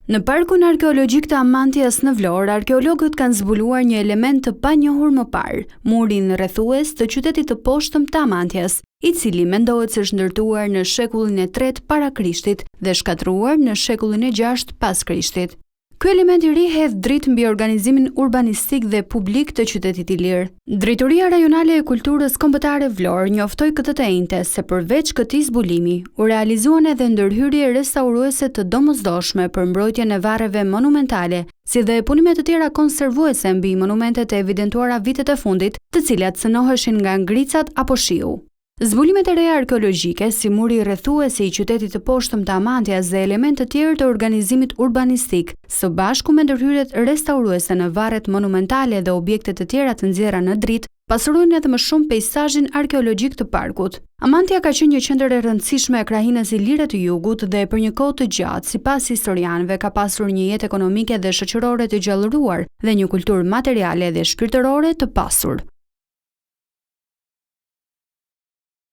Në parkun arkeologjik të Amantias në Vlorë, arkeologët kanë zbuluar një element të panjohur më parë, murin rrethues të qytetit të poshtëm të Amantias, i cili mendohet se është ndërtuar në shekullin e 3 para Krishtit dhe shkatruar në shekullin e 6 pas Krishtit. Ky element i ri hedh dritë mbi organizimin urbanistik dhe publik të qytetit i lirë. Drejtoria Rajonale e Kulturës Kombëtare Vlorë njoftoi këtë të njëjtë se përveç këtij zbulimi, u realizuan edhe ndërhyrje restauruese të domosdoshme për mbrojtjen e varreve monumentale, si dhe punime të tjera konservuese mbi monumentet e evidentuara vitet e fundit, të cilat cënoheshin nga ngricat apo shiu. Zbulimet e reja arkeologjike, si muri rrethues i qytetit të poshtëm të Amantias dhe elementë të tjerë të organizimit urbanistik, së bashku me ndërhyrjet restauruese në varret monumentale dhe objekte të tjera të nxjerra në dritë, pasurojnë edhe më shumë peizazhin arkeologjik të parkut. Amantia ka qenë një qendër e rëndësishme e krahinës ilire të jugut dhe për një kohë të gjatë, sipas historianëve, ka pasur një jetë ekonomike dhe shoqërore të gjallëruar dhe një kulturë materiale dhe shpirtërore të pasur.